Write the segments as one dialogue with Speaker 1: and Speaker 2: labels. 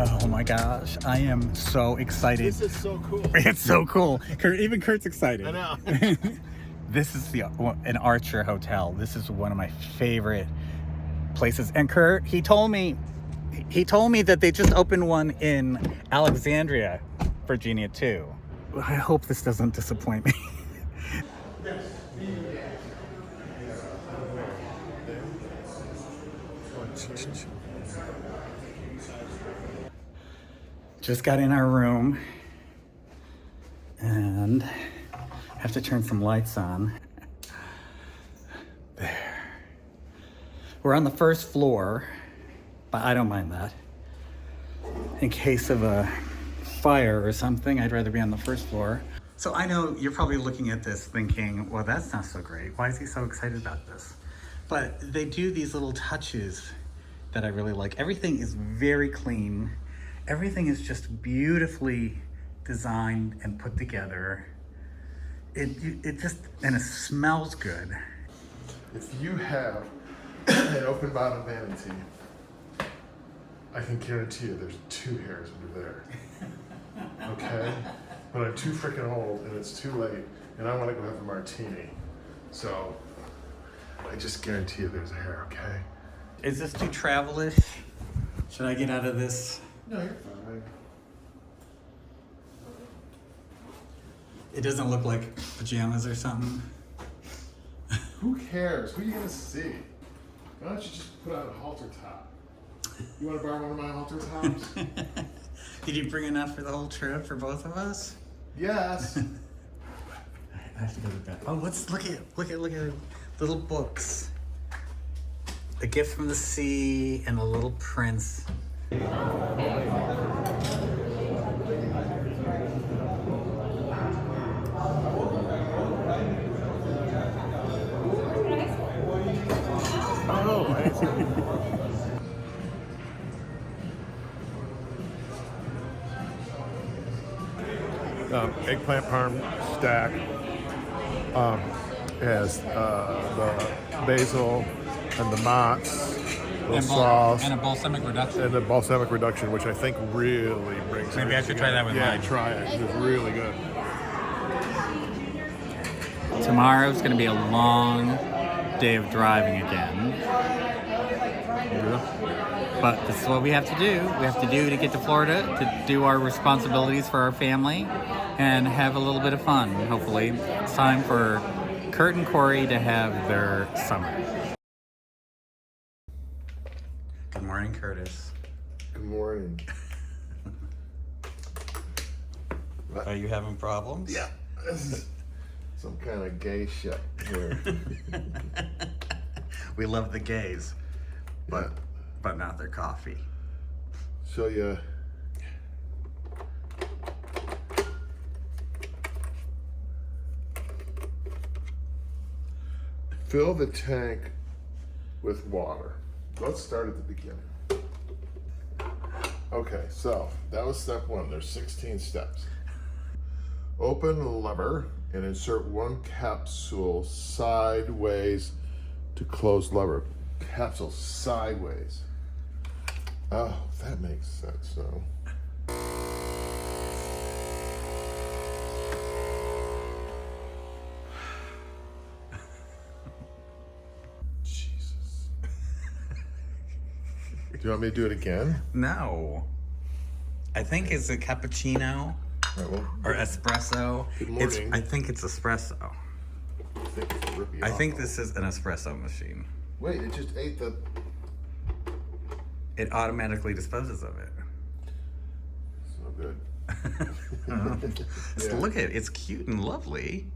Speaker 1: Oh my gosh, I am so excited.
Speaker 2: This is so cool.
Speaker 1: It's so cool. Even Kurt's excited.
Speaker 2: I know.
Speaker 1: This is an Archer hotel. This is one of my favorite places. And Kurt, he told me that they just opened one in Alexandria, Virginia too. I hope this doesn't disappoint me. Just got in our room and have to turn some lights on. There. We're on the first floor, but I don't mind that. In case of a fire or something, I'd rather be on the first floor. So I know you're probably looking at this thinking, well, that's not so great. Why is he so excited about this? But they do these little touches that I really like. Everything is very clean. Everything is just beautifully designed and put together. It just, and it smells good.
Speaker 2: If you have an open bottom vanity, I can guarantee you there's 2 hairs under there. Okay? But I'm too freaking old and it's too late and I want to go have a martini. So I just guarantee you there's a hair, okay?
Speaker 1: Is this too travel-ish? Should I get out of this?
Speaker 2: No, you're fine.
Speaker 1: It doesn't look like pajamas or something.
Speaker 2: Who cares? Who are you gonna see? Why don't you just put on a halter top? You wanna borrow one of my halter tops?
Speaker 1: Did you bring enough for the whole trip for both of us?
Speaker 2: Yes.
Speaker 1: I have to go to bed. Oh, look at little books. A Gift from the Sea and a Little Prince.
Speaker 2: Eggplant parm stack has the basil and the mozz, the sauce,
Speaker 1: and a balsamic reduction.
Speaker 2: and the balsamic reduction, which I think really brings it.
Speaker 1: Maybe I should try that with mine.
Speaker 2: Yeah, try it. It's really good.
Speaker 1: Tomorrow's gonna be a long day of driving again. But this is what we have to do. We have to do to get to Florida, to do our responsibilities for our family, and have a little bit of fun, hopefully. It's time for Kurt and Cory to have their summer. Good morning, Curtis.
Speaker 2: Good morning.
Speaker 1: Are you having problems?
Speaker 2: Yeah. This is some kind of gay shit here.
Speaker 1: We love the gays, but not their coffee.
Speaker 2: Show you. Fill the tank with water. Let's start at the beginning. Okay, so that was step 1. There's 16 steps. Open the lever and insert 1 capsule sideways to close lever. Capsule sideways. Oh, that makes sense now. Jesus. Do you want me to do it again?
Speaker 1: No. I think it's a cappuccino
Speaker 2: Right, well,
Speaker 1: or espresso.
Speaker 2: Good morning.
Speaker 1: I think it's espresso. I think this is an espresso machine.
Speaker 2: Wait, it just ate the...
Speaker 1: It automatically disposes of it.
Speaker 2: So good.
Speaker 1: So look at it. It's cute and lovely.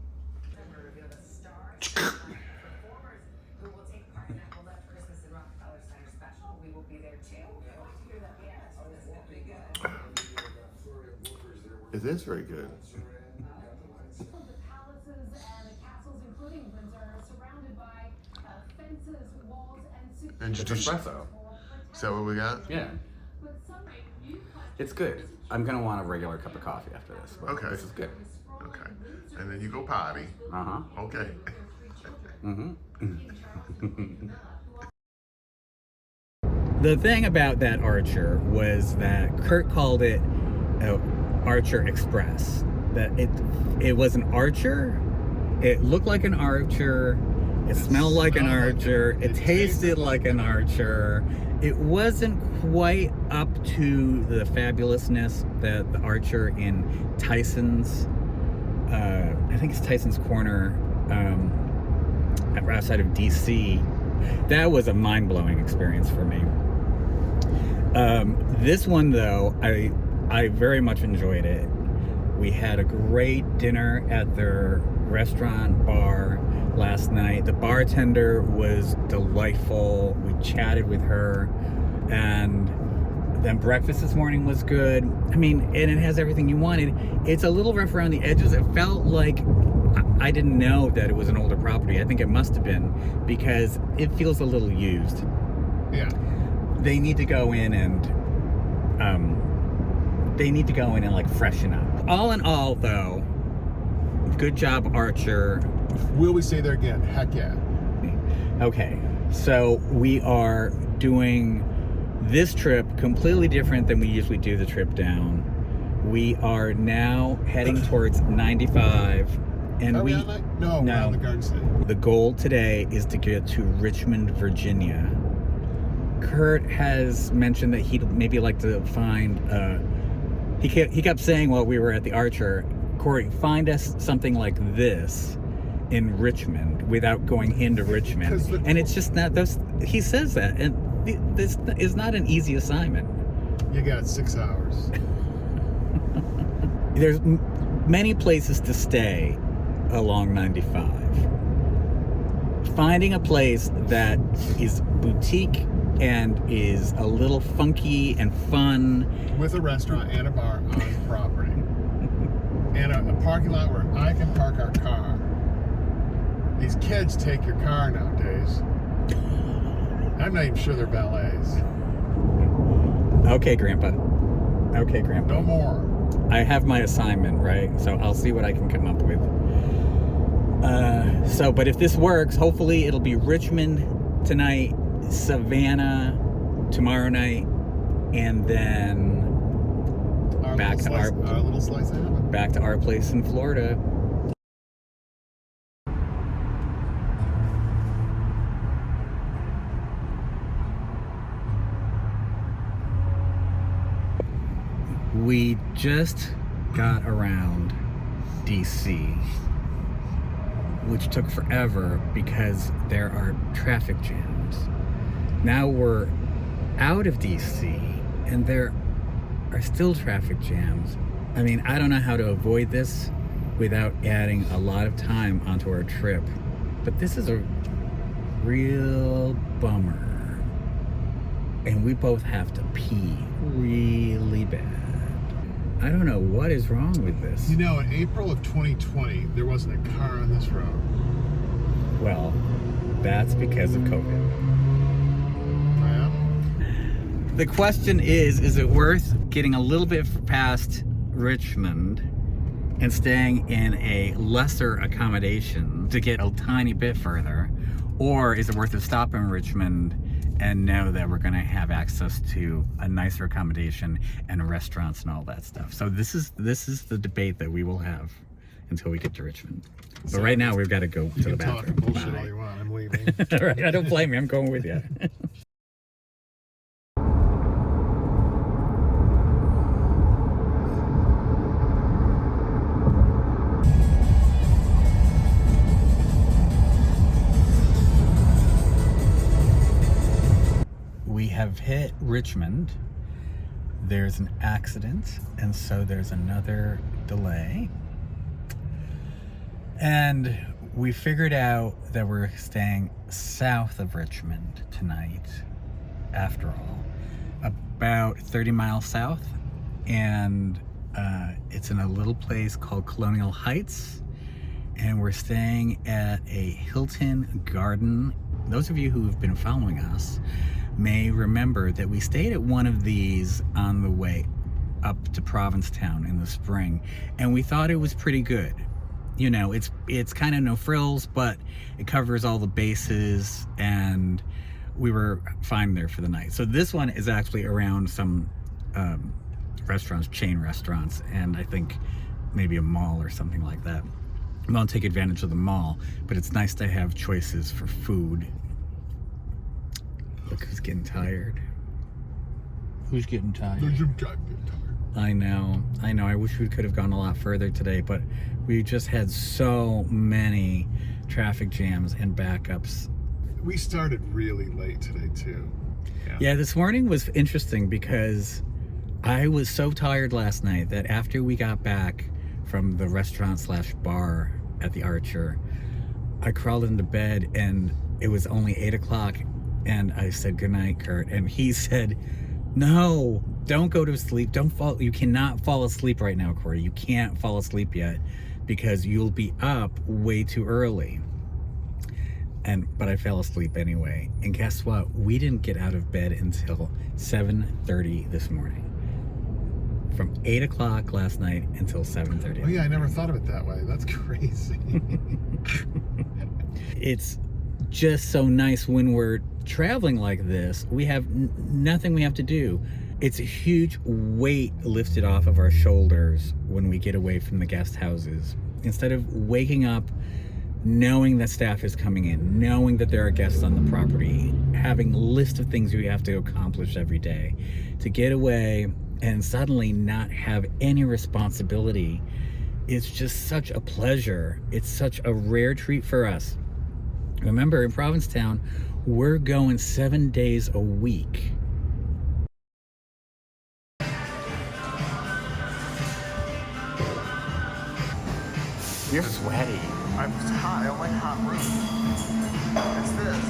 Speaker 2: It is very good. And just espresso. Is that what we got?
Speaker 1: Yeah. It's good. I'm gonna want a regular cup of coffee after this. But
Speaker 2: Okay.
Speaker 1: This is good.
Speaker 2: Okay. And then you go potty.
Speaker 1: Uh-huh.
Speaker 2: Okay.
Speaker 1: Mm-hmm. The thing about that Archer was that Kurt called it Archer Express. That it was an Archer. It looked like an Archer. It smelled like an Archer. It tasted like an Archer. It wasn't quite up to the fabulousness that the Archer in Tyson's, I think it's Tyson's Corner, outside of DC. That was a mind-blowing experience for me. This one, though, I very much enjoyed it. We had a great dinner at their restaurant bar last night. The bartender was delightful. We chatted with her, and then breakfast this morning was good. I mean, and it has everything you wanted. It's a little rough around the edges. It felt like I didn't know that it was an older property. I think it must have been, because it feels a little used.
Speaker 2: Yeah.
Speaker 1: They need to go in and like freshen up. All in all, though, good job, Archer.
Speaker 2: Will we stay there again? Heck yeah.
Speaker 1: Okay, so we are doing this trip completely different than we usually do the trip down. We are now heading towards 95, and
Speaker 2: Are we on that? No, we're on the Garden City.
Speaker 1: The goal today is to get to Richmond, Virginia. Kurt has mentioned that he'd maybe like to find, he kept saying while we were at the Archer, Cory, find us something like this in Richmond without going into Richmond. And it's just not, he says that, and this is not an easy assignment.
Speaker 2: You got 6 hours.
Speaker 1: There's many places to stay along 95. Finding a place that is boutique and is a little funky and fun.
Speaker 2: With a restaurant and a bar on property. And a parking lot where I can park our car. These kids take your car nowadays. I'm not even sure they're valets.
Speaker 1: Okay, Grandpa. Okay, Grandpa.
Speaker 2: No more.
Speaker 1: I have my assignment, right? So I'll see what I can come up with. But if this works, hopefully it'll be Richmond tonight, Savannah tomorrow night, and then back to our
Speaker 2: little slice of heaven.
Speaker 1: Back to our place in Florida. We just got around DC, which took forever because there are traffic jams. Now we're out of DC and there are still traffic jams. I mean, I don't know how to avoid this without adding a lot of time onto our trip, but this is a real bummer. And we both have to pee really bad. I don't know what is wrong with this.
Speaker 2: You know, in April of 2020, there wasn't a car on this road.
Speaker 1: Well, that's because of COVID.
Speaker 2: Yeah.
Speaker 1: The question is it worth getting a little bit past Richmond and staying in a lesser accommodation to get a tiny bit further? Or is it worth a stop in Richmond and know that we're going to have access to a nicer accommodation and restaurants and all that stuff? So this is the debate that we will have until we get to Richmond. But right now we've got to go to the bathroom.
Speaker 2: You can talk bullshit all you want. I'm leaving.
Speaker 1: All right, I don't blame you. I'm going with you. We have hit Richmond. There's an accident, and so there's another delay. And we figured out that we're staying south of Richmond tonight, after all. About 30 miles south, and it's in a little place called Colonial Heights, and we're staying at a Hilton Garden. Those of you who have been following us may remember that we stayed at one of these on the way up to Provincetown in the spring, and we thought it was pretty good. You know, it's kind of no frills, but it covers all the bases, and we were fine there for the night. So this one is actually around some restaurants, chain restaurants, and I think maybe a mall or something like that. We won't take advantage of the mall, but it's nice to have choices for food. Look who's getting tired. Who's getting tired? I know. I wish we could have gone a lot further today, but we just had so many traffic jams and backups.
Speaker 2: We started really late today too.
Speaker 1: Yeah, this morning was interesting because I was so tired last night that after we got back from the restaurant/bar at the Archer, I crawled into bed and it was only 8 o'clock, and I said goodnight, Kurt, and he said, no, don't go to sleep. You cannot fall asleep right now, Cory. You can't fall asleep yet because you'll be up way too early. But I fell asleep anyway. And guess what? We didn't get out of bed until 7:30 this morning. From 8 o'clock last night until 7:30.
Speaker 2: Oh yeah, I never thought of it that way. That's crazy.
Speaker 1: It's just so nice when we're traveling like this. We have nothing we have to do. It's a huge weight lifted off of our shoulders when we get away from the guest houses. Instead of waking up knowing that staff is coming in, knowing that there are guests on the property, having a list of things we have to accomplish every day, to get away and suddenly not have any responsibility, it's just such a pleasure. It's such a rare treat for us. Remember, in Provincetown, we're going 7 days a week. You're sweaty.
Speaker 2: I'm hot. I don't like hot rooms. It's this.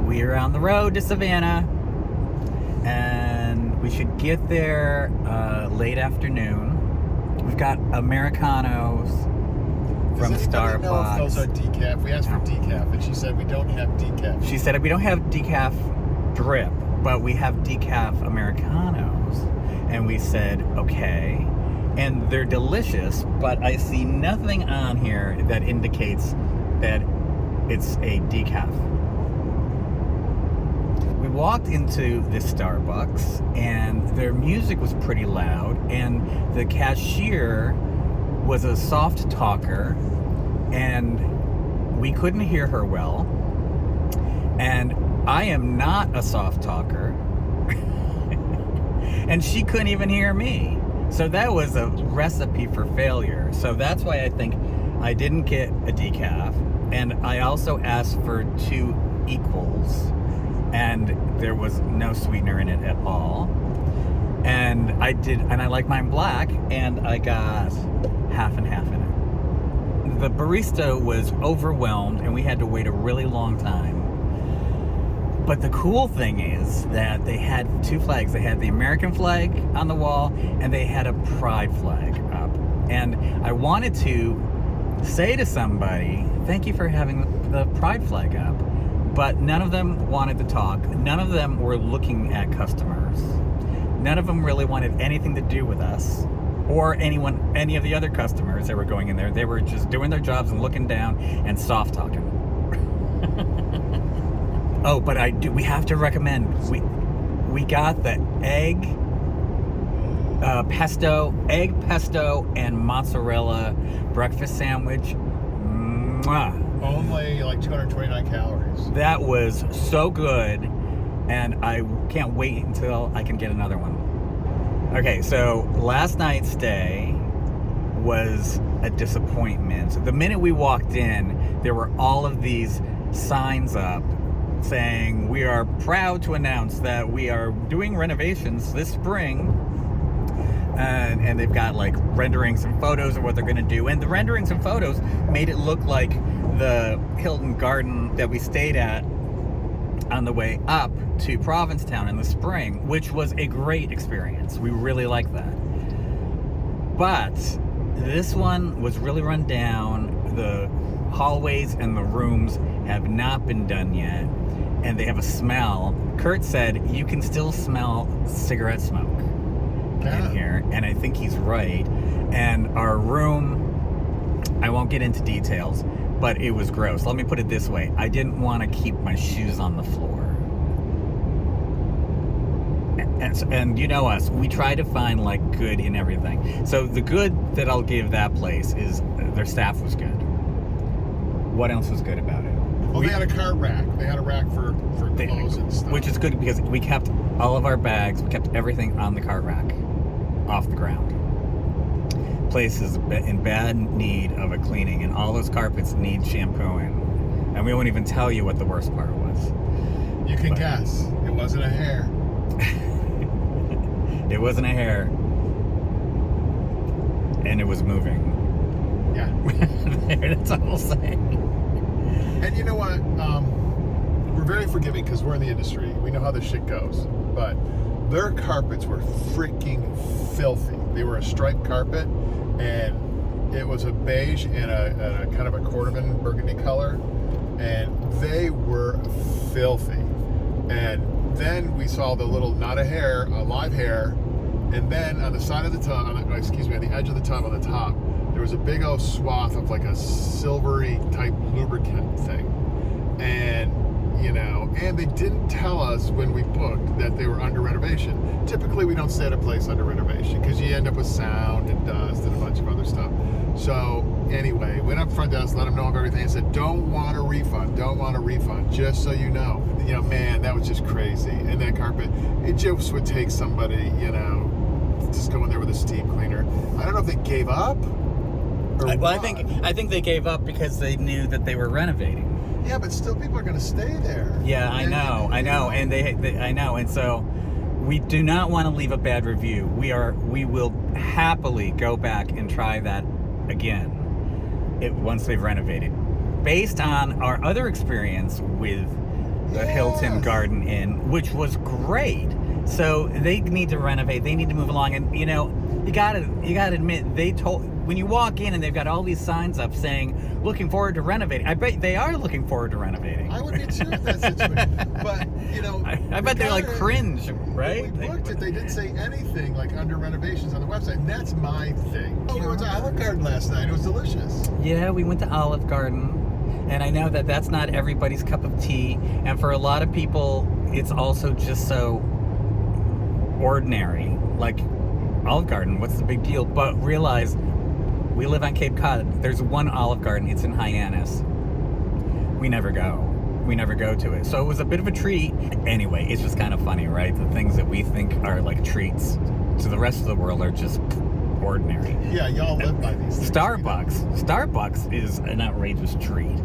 Speaker 1: We are on the road to Savannah, and we should get there late afternoon. We've got Americanos from Starbucks.
Speaker 2: Know if those are decaf. We asked for decaf, and she said we don't have decaf.
Speaker 1: She said we don't have decaf drip, but we have decaf Americanos. And we said, okay. And they're delicious, but I see nothing on here that indicates that it's a decaf. We walked into this Starbucks and their music was pretty loud, and the cashier was a soft talker and we couldn't hear her well. And I am not a soft talker and she couldn't even hear me. So that was a recipe for failure. So that's why I think I didn't get a decaf. And I also asked for 2 equals, and there was no sweetener in it at all. And I like mine black, and I got half and half in it. The barista was overwhelmed, and we had to wait a really long time. But the cool thing is that they had 2 flags. They had the American flag on the wall, and they had a pride flag up. And I wanted to say to somebody, thank you for having the pride flag up. But none of them wanted to talk. None of them were looking at customers. None of them really wanted anything to do with us or any of the other customers that were going in there. They were just doing their jobs and looking down and soft talking. Oh, but we have to recommend, we got the egg pesto and mozzarella breakfast sandwich. Mwah.
Speaker 2: Only like 229 calories.
Speaker 1: That was so good, and I can't wait until I can get another one. Okay, so last night's stay was a disappointment. The minute we walked in, there were all of these signs up saying, we are proud to announce that we are doing renovations this spring. And they've got like renderings and photos of what they're going to do. And the renderings and photos made it look like the Hilton Garden that we stayed at on the way up to Provincetown in the spring, which was a great experience. We really liked that. But this one was really run down. The hallways and the rooms have not been done yet. and they have a smell. Kurt said you can still smell cigarette smoke in here, and I think he's right. And our room, I won't get into details, but it was gross. Let me put it this way. I didn't want to keep my shoes on the floor. And you know us, we try to find like good in everything. So the good that I'll give that place is their staff was good. What else was good about it?
Speaker 3: Well, they had a cart rack. They had a rack for clothes and stuff.
Speaker 1: Which is good because we kept all of our bags, we kept everything on the cart rack, off the ground. Place is in bad need of a cleaning, and all those carpets need shampooing. And we won't even tell you what the worst part was.
Speaker 3: You can guess. It wasn't a hair.
Speaker 1: It wasn't a hair. And it was moving.
Speaker 3: Yeah.
Speaker 1: That's all I'll say.
Speaker 3: And you know what? We're very forgiving because we're in the industry. We know how this shit goes. But their carpets were freaking filthy. They were a striped carpet, and it was a beige and a kind of a cordovan burgundy color, and they were filthy. And then we saw the little, not a hair, a live hair, and then on the side of the tub, on the edge of the tub on the top, there was a big old swath of like a silvery type lubricant thing. And, you know, and they didn't tell us when we booked that they were under renovation. Typically we don't stay at a place under renovation because you end up with sound and dust and a bunch of other stuff. So anyway, went up front desk, let them know of everything, and said, don't want a refund, just so you know. You know, man, that was just crazy. And that carpet, it just would take somebody, you know, just go in there with a steam cleaner. I don't know if they gave up.
Speaker 1: Well, I think they gave up because they knew that they were renovating.
Speaker 3: Yeah, but still, people are going to stay there.
Speaker 1: Yeah, I know, and I know, and so we do not want to leave a bad review. We will happily go back and try that again, once they've renovated, based on our other experience with the Hilton Garden Inn, which was great. So they need to renovate. They need to move along, and you know, you gotta admit, when you walk in and they've got all these signs up saying looking forward to renovating. I bet they are looking forward to renovating.
Speaker 3: I would be too if that's situation. But you know,
Speaker 1: I bet they're like cringe, right?
Speaker 3: When we booked it, they didn't say anything like under renovations on the website, and that's my thing. Oh, we went to Olive Garden last night. It was delicious.
Speaker 1: Yeah, we went to Olive Garden. And I know that that's not everybody's cup of tea. And for a lot of people, it's also just so ordinary. Like, Olive Garden, what's the big deal? But realize, we live on Cape Cod. There's one Olive Garden. It's in Hyannis. We never go. We never go to it. So it was a bit of a treat. Anyway, it's just kind of funny, right? The things that we think are like treats to the rest of the world are just ordinary.
Speaker 3: Yeah, y'all live by these things.
Speaker 1: Starbucks is an outrageous treat.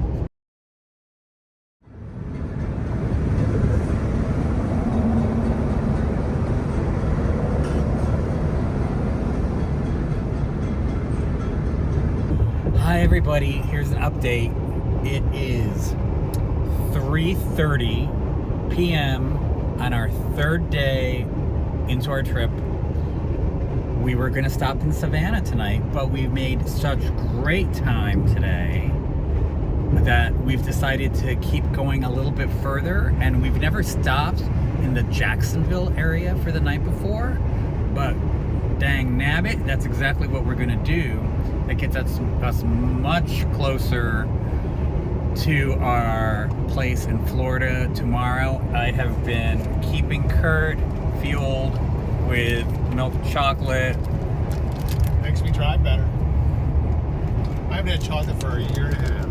Speaker 1: Hi everybody, here's an update. It is 3:30 p.m. on our third day into our trip. We were going to stop in Savannah tonight, but we've made such great time today that we've decided to keep going a little bit further, and we've never stopped in the Jacksonville area for the night before, but dang nabbit, that's exactly what we're going to do. That gets us much closer to our place in Florida tomorrow. I have been keeping Kurt fueled with milk chocolate.
Speaker 3: Makes me drive better. I haven't had chocolate for a year and a half.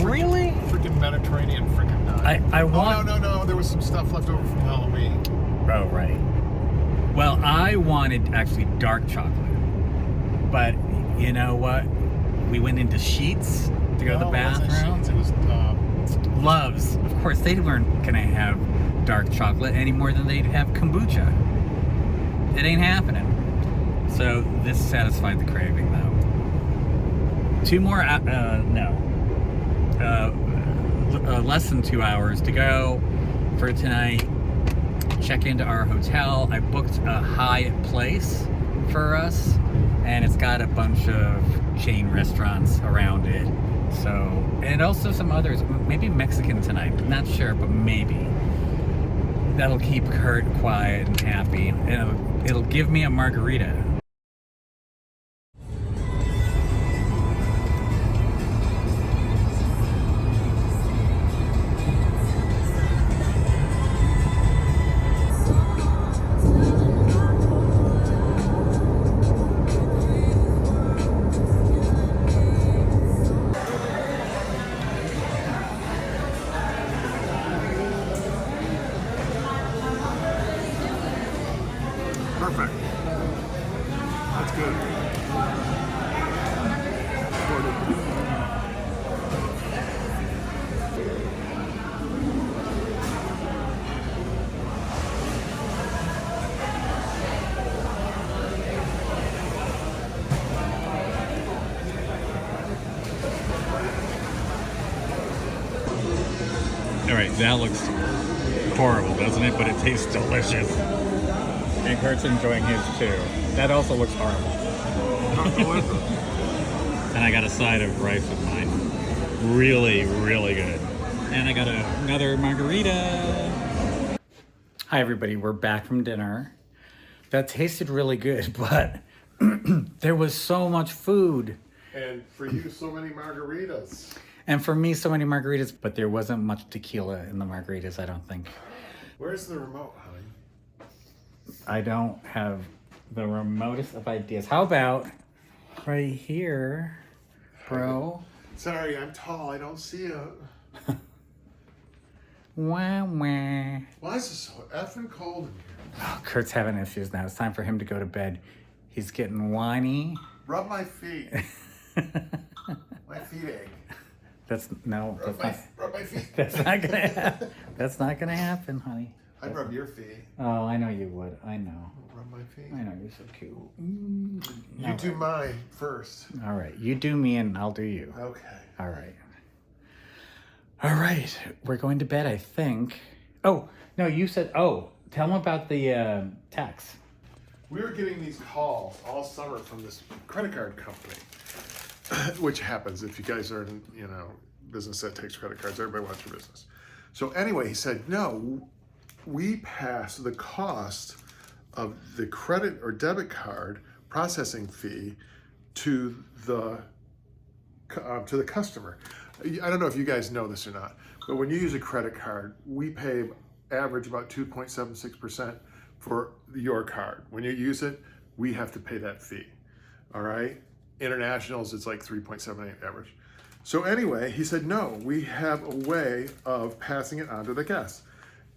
Speaker 1: Really?
Speaker 3: Freaking Mediterranean freaking nut.
Speaker 1: I want...
Speaker 3: Oh, no. There was some stuff left over from Halloween.
Speaker 1: Oh, right. Well, I wanted actually dark chocolate. But you know what? We went into Sheets to go to the bathroom.
Speaker 3: It was
Speaker 1: Loves. Of course, they weren't going to have dark chocolate any more than they'd have kombucha. It ain't happening. So this satisfied the craving, though. 2 more, less than 2 hours to go for tonight. Check into our hotel. I booked a Hyatt Place for us, and it's got a bunch of chain restaurants around it. So, and also some others, maybe Mexican tonight, not sure, but maybe. That'll keep Kurt quiet and happy. And it'll give me a margarita.
Speaker 3: Perfect. That's good.
Speaker 1: All right, that looks horrible, doesn't it? But it tastes delicious. And Kurt's enjoying his too. That also looks horrible. And I got a side of rice with mine. Really, really good. And I got another margarita. Hi everybody, we're back from dinner. That tasted really good, but there was so much food.
Speaker 2: And for you, so many margaritas.
Speaker 1: And for me, so many margaritas, but there wasn't much tequila in the margaritas, I don't think.
Speaker 2: Where's the remote, honey?
Speaker 1: I don't have the remotest of ideas. How about right here, bro?
Speaker 2: Sorry, I'm tall. I don't see it.
Speaker 1: Wah, wah.
Speaker 2: Why is it so effing cold in here?
Speaker 1: Oh, Kurt's having issues now. It's time for him to go to bed. He's getting whiny.
Speaker 2: Rub my feet. My feet ache.
Speaker 1: Rub
Speaker 2: my feet.
Speaker 1: That's not gonna happen. That's not gonna happen, honey.
Speaker 2: I'd rub your feet.
Speaker 1: Oh, I know you would. I know.
Speaker 2: Rub my feet.
Speaker 1: I know, you're so cute.
Speaker 2: You do mine first.
Speaker 1: All right, you do me and I'll do you.
Speaker 2: Okay.
Speaker 1: All right. All right, we're going to bed, I think. Oh, no, you said, tell them about the tax.
Speaker 2: We were getting these calls all summer from this credit card company, which happens if you guys are in, business that takes credit cards. Everybody wants your business. So anyway, he said, no, we pass the cost of the credit or debit card processing fee to the customer. I don't know if you guys know this or not, but when you use a credit card, we pay average about 2.76% for your card. When you use it, we have to pay that fee. All right. Internationals, it's like 3.78 average. So anyway, he said, no, we have a way of passing it on to the guests.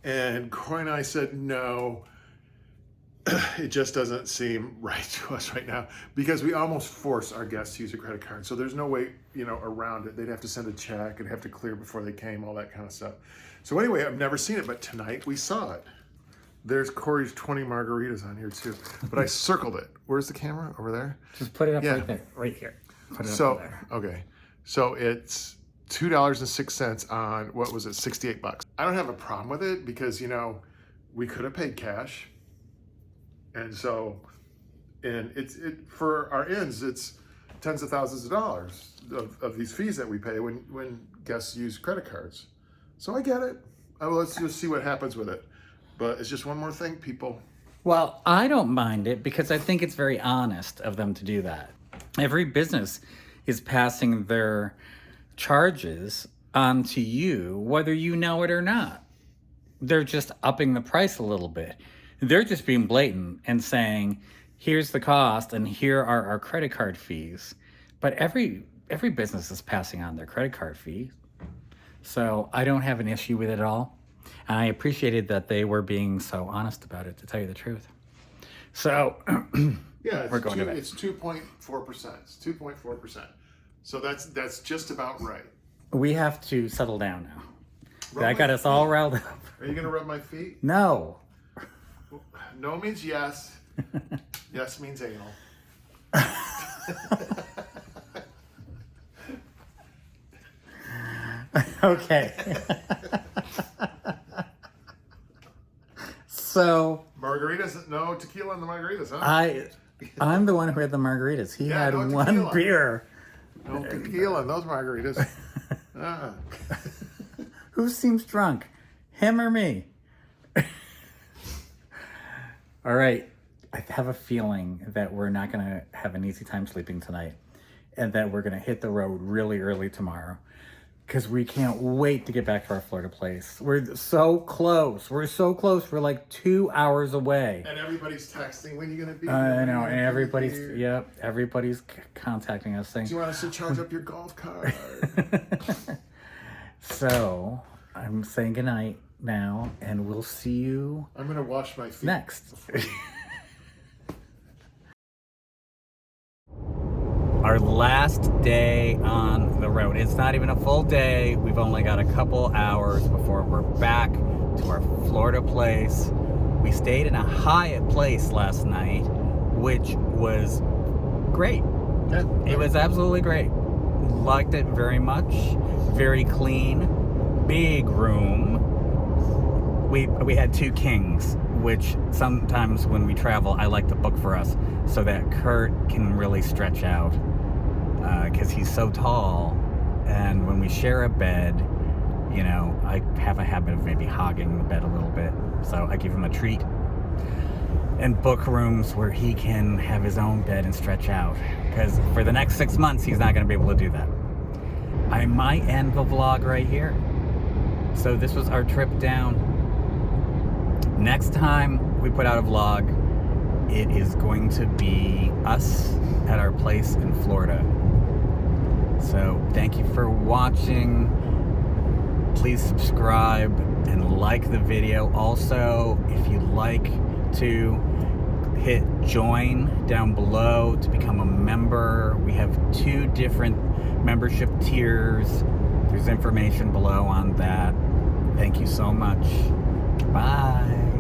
Speaker 2: And Cory and I said, no, it just doesn't seem right to us right now, because we almost force our guests to use a credit card. So there's no way, around it. They'd have to send a check and have to clear before they came, all that kind of stuff. So anyway, I've never seen it, but tonight we saw it. There's Cory's 20 margaritas on here too, but I circled it. Where's the camera? Over there?
Speaker 1: Just put it up right there, right here. Put it up there.
Speaker 2: Okay. So it's $2.06 on, what was it, 68 bucks. I don't have a problem with it because, we could have paid cash. And so, for our inns, it's tens of thousands of dollars of these fees that we pay when guests use credit cards. So I get it. Let's just see what happens with it. But it's just one more thing, people.
Speaker 1: Well, I don't mind it because I think it's very honest of them to do that. Every business is passing their charges onto you, whether you know it or not. They're just upping the price a little bit. They're just being blatant and saying, here's the cost and here are our credit card fees. But every business is passing on their credit card fees. So I don't have an issue with it at all. And I appreciated that they were being so honest about it, to tell you the truth. So
Speaker 2: yeah,
Speaker 1: we're going to bed.
Speaker 2: It's 2.4%. It's 2.4%. So that's just about right.
Speaker 1: We have to settle down now. That got us all riled up.
Speaker 2: Are you going to rub my feet?
Speaker 1: No.
Speaker 2: No means yes. Yes means anal.
Speaker 1: Okay. So
Speaker 2: margaritas, no tequila in the margaritas, huh?
Speaker 1: I'm the one who had the margaritas. He had
Speaker 2: no
Speaker 1: one
Speaker 2: tequila.
Speaker 1: beer.
Speaker 3: No tequila, those margaritas.
Speaker 1: Who seems drunk? Him or me? All right. I have a feeling that we're not going to have an easy time sleeping tonight and that we're going to hit the road really early tomorrow because we can't wait to get back to our Florida place. We're so close. We're so close. We're like 2 hours away.
Speaker 3: And everybody's texting, when are you going to be
Speaker 1: I know. And everybody's contacting us saying,
Speaker 3: do you want us to charge up your golf cart?
Speaker 1: So I'm saying goodnight now, and we'll see you
Speaker 3: I'm going to wash my feet.
Speaker 1: next. Our last day on the road. It's not even a full day. We've only got a couple hours before we're back to our Florida place. We stayed in a Hyatt place last night, which was great.
Speaker 3: Yeah.
Speaker 1: It was absolutely great. Liked it very much. Very clean. Big room. We had 2 kings, which sometimes when we travel, I like to book for us so that Kurt can really stretch out. Because he's so tall, and when we share a bed, you know, I have a habit of maybe hogging the bed a little bit, so I give him a treat and book rooms where he can have his own bed and stretch out, because for the next 6 months he's not going to be able to do that. I might end the vlog right here. So this was our trip down. Next time we put out a vlog, it is going to be us at our place in Florida. So thank you for watching. Please subscribe and like the video. Also, if you'd like to hit join down below to become a member, we have 2 different membership tiers. There's information below on that. Thank you so much. Bye.